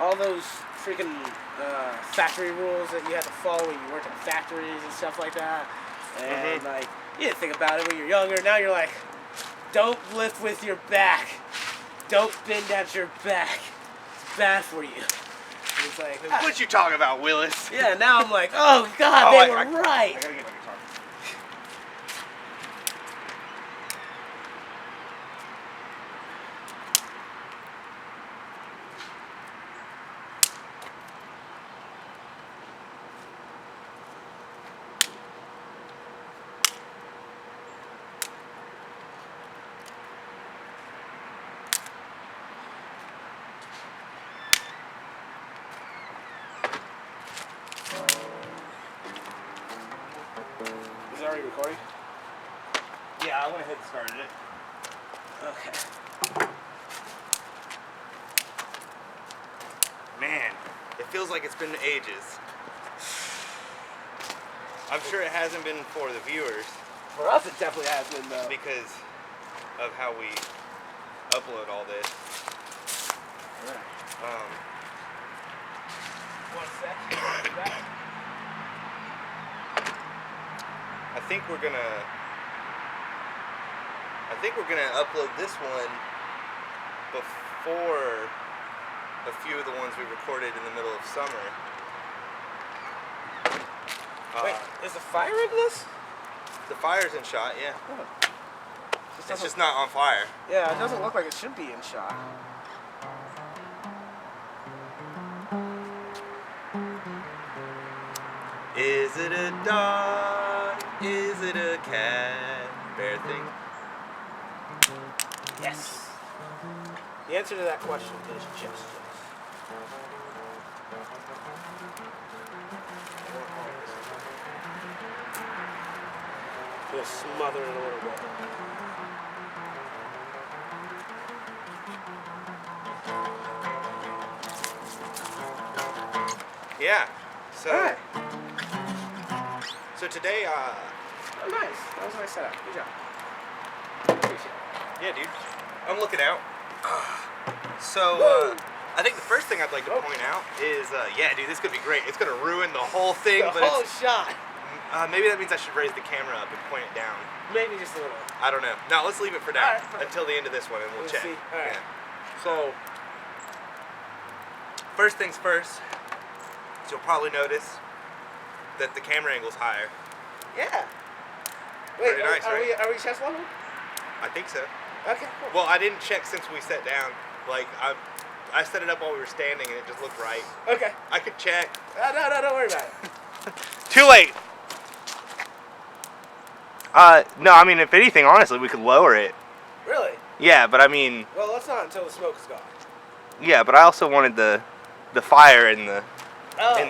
all those freaking factory rules that you have to follow when you work in factories and stuff like that. And like, you didn't think about it when you're younger. Now you're like, don't lift with your back. Don't bend at your back. It's bad for you. And it's like, what you talking about, Willis? yeah, now I'm like, oh God, they were right. I gotta get my guitar. Is it already recording? Yeah, I went ahead and started it. Okay. Man, it feels like it's been ages. I'm sure it hasn't been for the viewers For us, it definitely has been, though. because of how we upload all this. One sec. I think we're gonna upload this one before a few of the ones we recorded in the middle of summer. Wait, is the fire in this? The fire's in shot, yeah. Oh. It's just not on fire. Yeah, it doesn't look like it should be in shot. Is it a dog? Is it a cat? Bear thing. Yes. The answer to that question is yes. We'll smother it a little bit. Yeah. So. All right. So today, Oh, nice. That was a nice setup. Good job. Appreciate it. yeah, dude. I'm looking out. So, I think the first thing I'd like to point out is, yeah, dude, this could be great. It's gonna ruin the whole thing, The but whole shot. maybe that means I should raise the camera up and point it down. Maybe just a little. I don't know. No, let's leave it for now All right. until the end of this one, and we'll We'll check. see. All right. Yeah. So, first things first. So you'll probably notice that the camera angle's higher. Yeah. Wait, Pretty nice, right? Are we chest level? I think so. Okay, cool. Well, I didn't check since we sat down. Like, I set it up while we were standing, and it just looked right. Okay. I could check. No, don't worry about it. Too late. No, I mean, if anything, honestly, we could lower it. Really? Yeah, but I mean, Well, let's not until the smoke's gone. yeah, but I also wanted the fire in the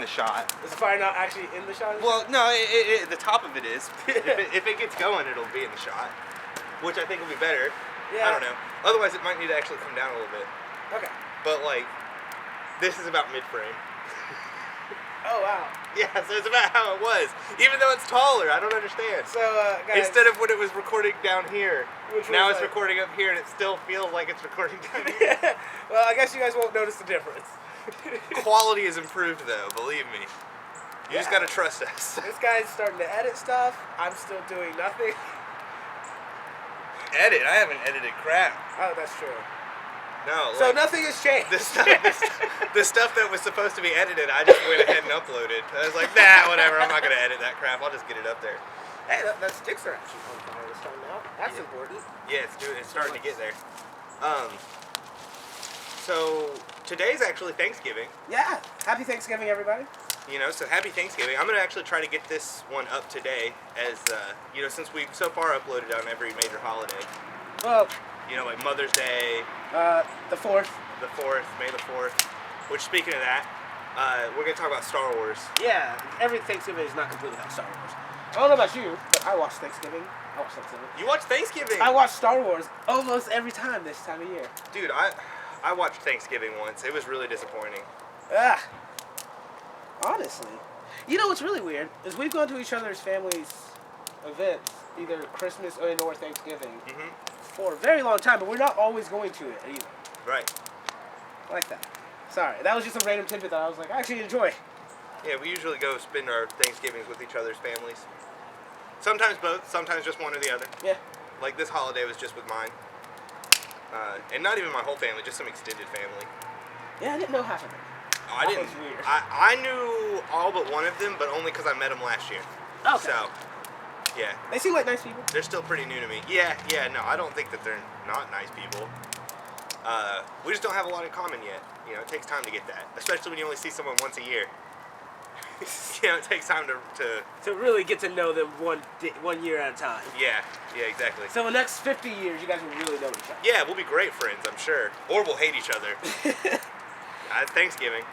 shot. Is the fire not actually in the shot? Well, no, the top of it is. if it gets going, it'll be in the shot, which I think will be better. Yeah. I don't know. Otherwise, it might need to actually come down a little bit. Okay. But like, this is about mid-frame. Oh, wow. Yeah, so it's about how it was. Even though it's taller, I don't understand. So, guys. Instead of when it was recording down here, Which now was it's like- recording up here, and it still feels like it's recording down here. Well, I guess you guys won't notice the difference. Quality is improved, though. Believe me. You just Yeah. gotta trust us. This guy's starting to edit stuff. I'm still doing nothing. Edit? I haven't edited crap. Oh, that's true. No. So like, nothing has changed. the stuff that was supposed to be edited, I just went ahead and uploaded. I was like, nah, whatever. I'm not gonna edit that crap. I'll just get it up there. Hey, that sticks are actually on fire this time now. That's Yeah. important. Yeah, it's starting to get there. So today's actually Thanksgiving. Yeah. Happy Thanksgiving, everybody. You know, so happy Thanksgiving. I'm gonna actually try to get this one up today, as you know, since we've so far uploaded on every major holiday. Well, You know, like Mother's Day, the 4th. the 4th, May the 4th. Which, speaking of that, we're gonna talk about Star Wars. Yeah, every Thanksgiving is not completely like Star Wars. I don't know about you, but I watch Thanksgiving. I watch Thanksgiving. You watch Thanksgiving? I watch Star Wars almost every time this time of year. Dude, I watched Thanksgiving once. It was really disappointing. Ah. Honestly. You know what's really weird is we've gone to each other's families' events, either Christmas or Thanksgiving, Mm-hmm. for a very long time, but we're not always going to it either. Right. I like that. Sorry, that was just a random tidbit that I was like, I actually enjoy. Yeah, we usually go spend our Thanksgivings with each other's families. Sometimes both, sometimes just one or the other. Yeah. Like this holiday was just with mine. And not even my whole family, just some extended family. Yeah, I didn't know half of them. I That didn't. was weird. I knew all but one of them, but only because I met them last year. Okay. So, yeah, They seem like nice people. they're still pretty new to me. Yeah, no, I don't think that they're not nice people. We just don't have a lot in common yet. You know, it takes time to get that, especially when you only see someone once a year. You know, it takes time to To really get to know them 1 year at a time. yeah, exactly. So the next 50 years, you guys will really know each other. Yeah, we'll be great friends, I'm sure. Or we'll hate each other. Thanksgiving.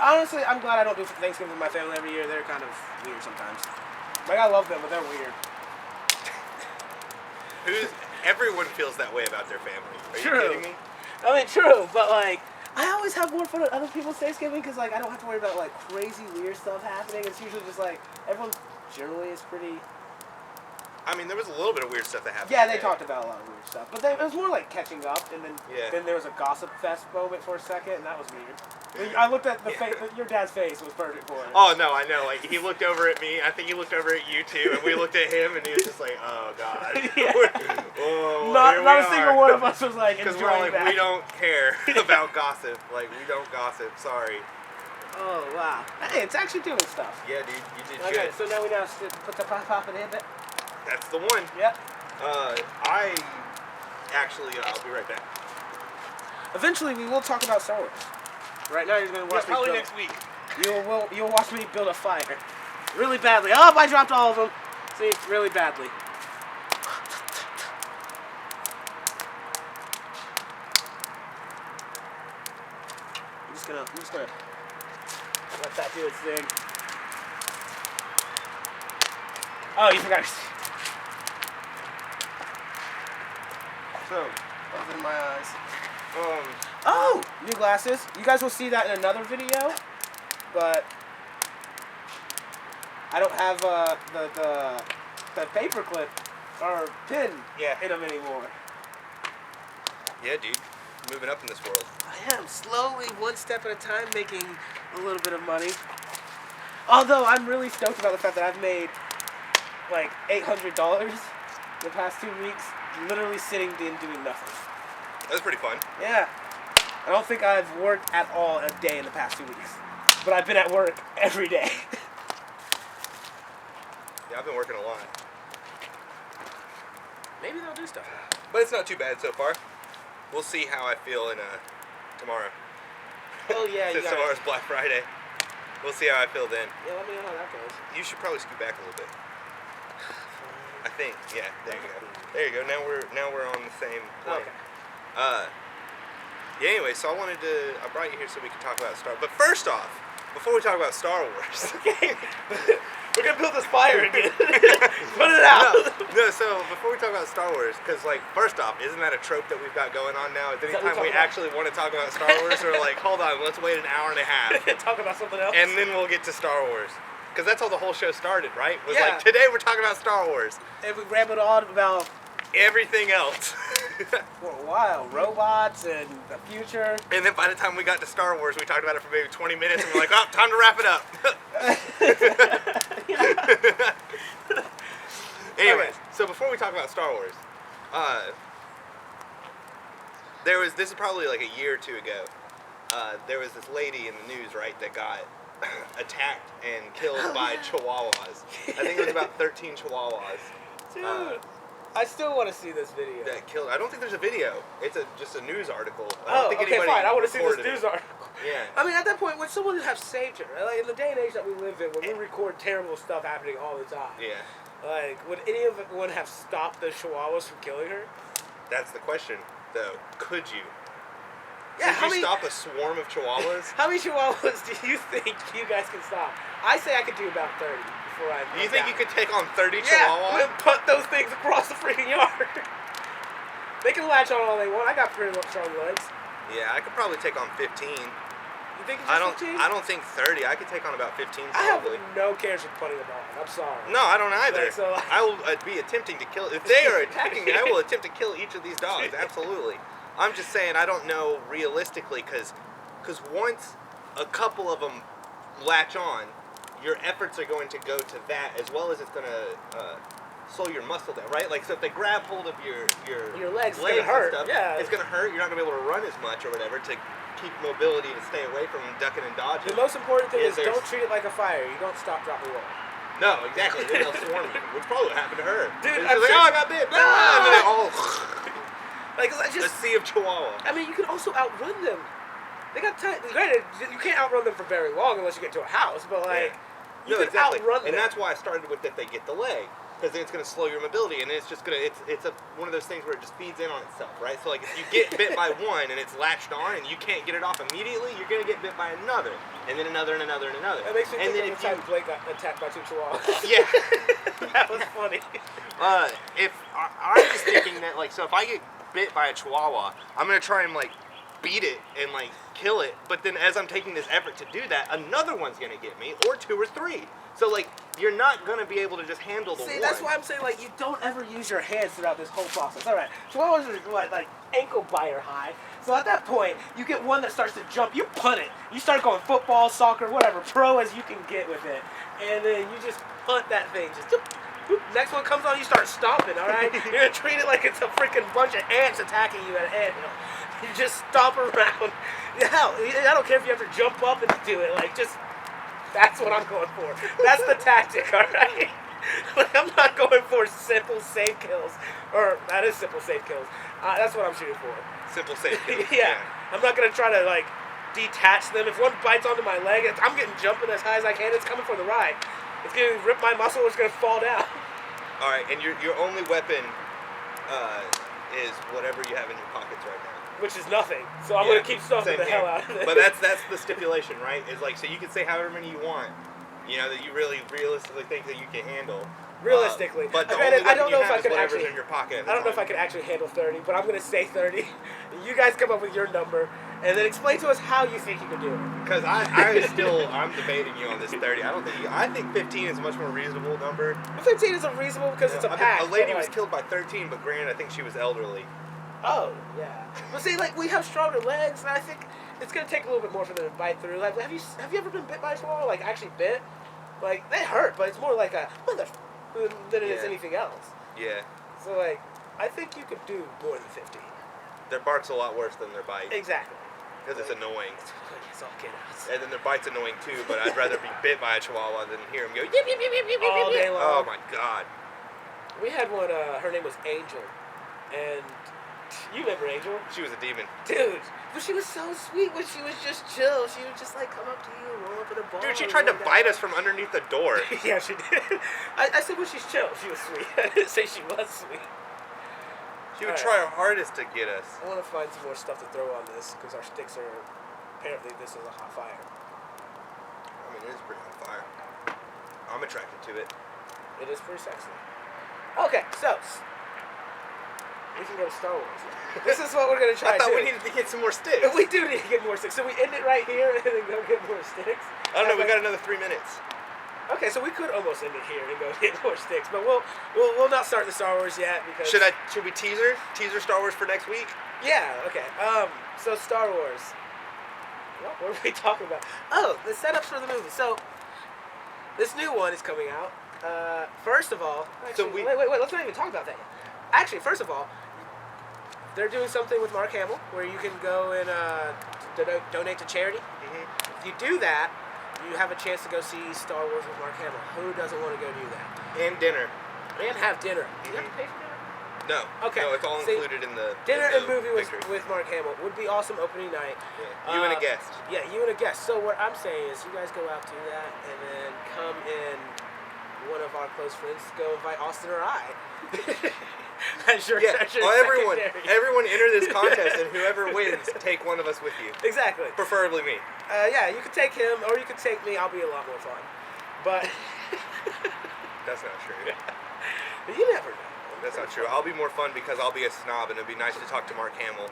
Honestly, I'm glad I don't do Thanksgiving with my family every year. They're kind of weird sometimes. Like, I love them, but they're weird. Everyone feels that way about their family. Are you True. kidding me? I mean, true, but like, I always have more fun at other people's Thanksgiving because like I don't have to worry about like crazy weird stuff happening. It's usually just like everyone generally is pretty. I mean, there was a little bit of weird stuff that happened. Yeah, they today. talked about a lot of weird stuff, but it was more like catching up, and then there was a gossip fest moment for a second, and that was weird. I looked at your dad's face was perfect for it. Oh no, I know. Like he looked over at me. I think he looked over at you too, and we looked at him, and he was just like, "Oh God." Yeah. Oh, not here not we a single are. one of us was like Because enjoying we're like, that. we don't care about gossip. Like we don't gossip. Sorry. Oh wow! Hey, it's actually doing stuff. Yeah, dude, you did Okay, good. so now we now put the pop in it. That's the one. Yep. I actually, I'll be right back. Eventually, we will talk about Star Wars. Right now, you're gonna watch me Probably build. next week. You'll watch me build a fire, really badly. Oh, I dropped all of them. See, really badly. I'm just gonna let that do its thing. Oh, you forgot. So, Open my eyes. um, Oh, new glasses. You guys will see that in another video, but I don't have the paperclip or pin in them anymore. yeah, dude, moving up in this world. I am slowly, one step at a time, making a little bit of money. Although I'm really stoked about the fact that I've made like $800 the past 2 weeks, literally sitting and doing nothing. That was pretty fun. Yeah. I don't think I've worked at all a day in the past 2 weeks. But I've been at work every day. Yeah, I've been working a lot. Maybe they'll do stuff. But it's not too bad so far. We'll see how I feel in tomorrow. Oh yeah, you Since got tomorrow's Black Friday. We'll see how I feel then. Yeah, let me know how that goes. You should probably scoot back a little bit. I think. Yeah, there you go. There you go. Now we're on the same plane. Okay. Yeah, anyway, so I brought you here so we can talk about but first off, before we talk about Star Wars. Okay. We're gonna build this fire again. Put it out. No, so before we talk about Star Wars, because like, first off, isn't that a trope that we've got going on now? Is that anytime what we we talk about? actually want to talk about Star Wars, we're like, hold on, let's wait an hour and a half, Talk about something else. and then we'll get to Star Wars. Because that's how the whole show started, right? Was Yeah. like, today we're talking about Star Wars. And we rambled on about Everything else. for a while, robots and the future. And then by the time we got to Star Wars, we talked about it for maybe 20 minutes, and we're like, oh, time to wrap it up. Anyways, so before we talk about Star Wars, this is probably like a year or two ago, there was this lady in the news, right, that got attacked and killed by chihuahuas. I think it was about 13 chihuahuas. Dude, I still want to see this video. That killed. I don't think there's a video. It's just a news article. I Oh, don't think okay, anybody fine. I want to see this recorded it. news article. Yeah. I mean, at that point, would someone have saved her? Like, in the day and age that we live in, when we record terrible stuff happening all the time, Yeah. like, would anyone have stopped the chihuahuas from killing her? That's the question, though. Could you? Yeah, Could you stop a swarm of chihuahuas? How many chihuahuas do you think you guys can stop? I say I could do about 30 before I. You think you could take on 30 Yeah, chihuahuas? and put those things across the freaking yard. They can latch on all they want. I got pretty strong legs. Yeah, I could probably take on 15. You think it's I just don't. 15? I don't think 30. I could take on about 15 I have probably. no cares with putting them on. I'm sorry. No, I don't either. Like, so, I will be attempting to kill. If they are attacking me, I will attempt to kill each of these dogs. Absolutely. I'm just saying I don't know realistically because once a couple of them latch on, your efforts are going to go to that as well as it's going to slow your muscle down, right? Like, so if they grab hold of your legs, it's gonna hurt. And stuff, Yeah, it's going to hurt. You're not going to be able to run as much or whatever to keep mobility to stay away from ducking and dodging. the most important thing is there's- don't treat it like a fire. You don't stop, drop, and roll. No, exactly. Then they'll swarm you, which probably what happened to her. Dude, She's I'm like, sure- oh, I got bit. Ah! And then they all Like, I a just, sea of chihuahua. I mean, you can also outrun them. They got time. Granted, you can't outrun them for very long unless you get to a house, but like, you can outrun them. And that's why I started with that they get the leg. Because then it's going to slow your mobility, and it's just going to, it's one of those things where it just feeds in on itself, right? So, like, if you get bit by one and it's latched on and you can't get it off immediately, you're going to get bit by another, and then another, and another, and another. That makes me and think then of the time Blake got attacked by 2 chihuahuas. Yeah. That was funny. If I'm just thinking that, like, so if I get bit by a chihuahua, I'm going to try and, like, beat it and, like, kill it, but then as I'm taking this effort to do that, another one's going to get me, or 2 or 3. So, like, you're not going to be able to just handle the one. See, that's why I'm saying, like, you don't ever use your hands throughout this whole process. All right, chihuahuas are, what, like, ankle biter high. So at that point, you get one that starts to jump, you punt it. You start going football, soccer, whatever, pro as you can get with it. And then you just punt that thing. Just, whoop. Next one comes on, you start stomping, all right? You're going to treat it like it's a freaking bunch of ants attacking you at an anthill. You just stomp around. Hell, I don't care if you have to jump up and do it. Like, just... That's what I'm going for. That's the tactic, all right? Like, I'm not going for simple, safe kills. Or, that is simple, safe kills. That's what I'm shooting for. Simple, safe kill. Yeah. I'm not going to try to, like, detach them. If one bites onto my leg, I'm getting jumping as high as I can. It's coming for the ride. It's going to rip my muscle or it's going to fall down. All right, and your only weapon is whatever you have in your pockets right now. Which is nothing. So I'm going to keep stuffing the hell out of it. But that's the stipulation, right? Is like, so you can say however many you want, you know, that you really realistically think that you can handle. Realistically. But the Granted, only I don't know you if have I is could whatever's actually... in your pocket at the I don't know if I time. could actually handle 30, but I'm going to say 30. You guys come up with your number, and then explain to us how you think you can do it. Because I'm debating you on this 30. I think 15 is a much more reasonable number. 15 is unreasonable because it's a pack. A lady but, was like, killed by 13, but granted, I think she was elderly. Oh, yeah. But see, like, we have stronger legs, and I think it's going to take a little bit more for them to bite through. Like, have you ever been bit by a chihuahua? Like, actually bit? Like, they hurt, but it's more like a mother than it is Yeah. anything else. Yeah. So, like, I think you could do more than 15. Their bark's a lot worse than their bite. Exactly. Because it's annoying. It's all get-outs. And then their bite's annoying too, but I'd rather be bit by a chihuahua than hear him go yip, yip, yip, yip, yip, yip, All yip. day long. Oh my god. We had one, her name was Angel, and you remember Angel? She was a demon. Dude, but she was so sweet when she was just chill. She would just, like, come up to you, roll up in a ball. Dude, she tried to bite us from underneath the door. Yeah, she did. I said when she's chill, she was sweet. I didn't say she was sweet. She would All try her hardest to get us. I want to find some more stuff to throw on this, because our sticks are, apparently this is a hot fire. I mean, it is pretty on fire. I'm attracted to it. It is pretty sexy. Okay, so, we can go to Star Wars. This is what we're going to try I thought to we needed to get some more sticks. We do need to get more sticks. So we end it right here and then go get more sticks. I don't know, we got another 3 minutes. Okay, so we could almost end it here and go get more sticks, but we'll not start the Star Wars yet because Should we teaser Star Wars for next week? Yeah, okay. So Star Wars. What were we talking about? Oh, the setups for the movie. So this new one is coming out. First of all, actually, wait. Let's not even talk about that yet. Actually, first of all, they're doing something with Mark Hamill where you can go and donate to charity. Mm-hmm. If you do that, you have a chance to go see Star Wars with Mark Hamill. Who doesn't want to go do that? And dinner. And have dinner. Do you have to pay for dinner? No. Okay. No, it's all See, included in the Dinner and movie picture. with Mark Hamill would be awesome opening night. Yeah. You and a guest. Yeah, you and a guest. So what I'm saying is you guys go out, do that, and then come in one of our close friends to go invite Austin or I. That's your everyone secondary. enter this contest, and whoever wins, take one of us with you. Exactly. Preferably me. Yeah, you could take him, or you could take me. I'll be a lot more fun. But That's not true. you never know. That's not true. I'll be more fun because I'll be a snob, and it'd be nice to talk to Mark Hamill.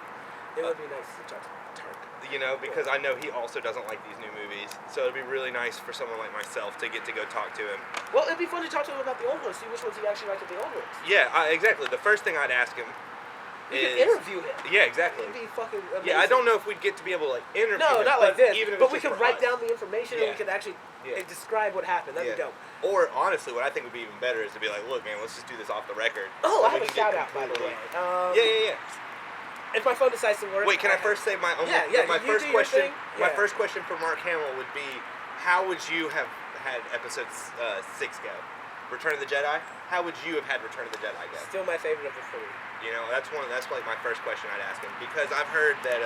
It would be nice to talk to Turk. You know, because I know he also doesn't like these new movies, so it'd be really nice for someone like myself to get to go talk to him. Well, it'd be fun to talk to him about the old ones, see which ones he actually liked of the old ones. Yeah, exactly. The first thing I'd ask him You could interview him. Yeah, exactly. It'd be fucking amazing. Yeah, I don't know if we'd get to be able to like interview No, him, not like this. even if But it's we just could for write us. down the information and we Yeah. could actually Yeah. describe what happened. That'd be dope. Or honestly, what I think would be even better is to be like, look, man, let's just do this off the record. Oh, So I have we a can get shout out by the way. Yeah. If my phone decides to work. Wait, can I first say my Yeah, my you first do your question? thing. My Yeah. first question for Mark Hamill would be, how would you have had episode 6 go? Return of the Jedi? How would you have had Return of the Jedi go? Still my favorite of the three. You know, that's like my first question I'd ask him, because I've heard that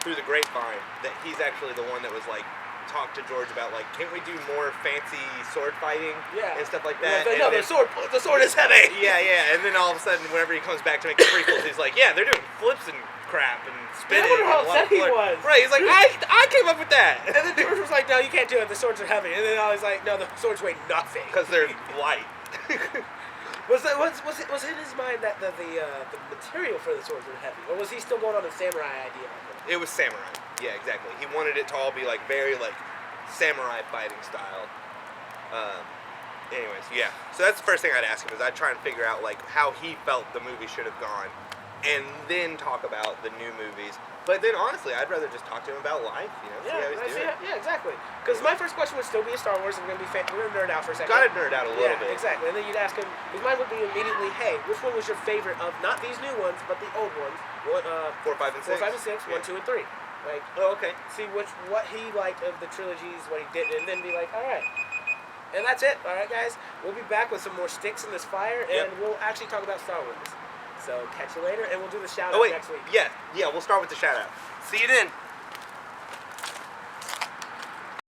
through the grapevine that he's actually the one that was like talked to George about like, can we do more fancy sword fighting and stuff like that? No, And the sword is heavy. yeah, and then all of a sudden, whenever he comes back to make the prequels, he's like, yeah, they're doing flips and crap and spinning. I wonder how and a lot upset of he flirt. was. Right, he's like, I came up with that. And then George was like, no, you can't do it. The swords are heavy. And then I was like, no, the swords weigh nothing. Because they're light. Was it in his mind that the material for the swords were heavy, or was he still going on the samurai idea? It was samurai. Yeah, exactly. He wanted it to all be like very like samurai fighting style. Anyways, yeah. So that's the first thing I'd ask him, is I'd try and figure out like how he felt the movie should have gone, and then talk about the new movies. But then honestly, I'd rather just talk to him about life. You know, see how he's doing. Yeah, exactly. Because my first question would still be a Star Wars, and we're gonna nerd out for a second. Gotta nerd out a little bit. Exactly. And then you'd ask him. His mind would be immediately, hey, which one was your favorite of not these new ones, but the old ones? 4, 5, and 6. 4, 5, and 6. 1, 2, and 3. Like, Oh, okay. see what he liked of the trilogies, what he didn't, and then be like, all right. And that's it. All right, guys. We'll be back with some more sticks in this fire, and we'll actually talk about Star Wars. So catch you later, and we'll do the shout out next week. Yeah, we'll start with the shout out. See you then.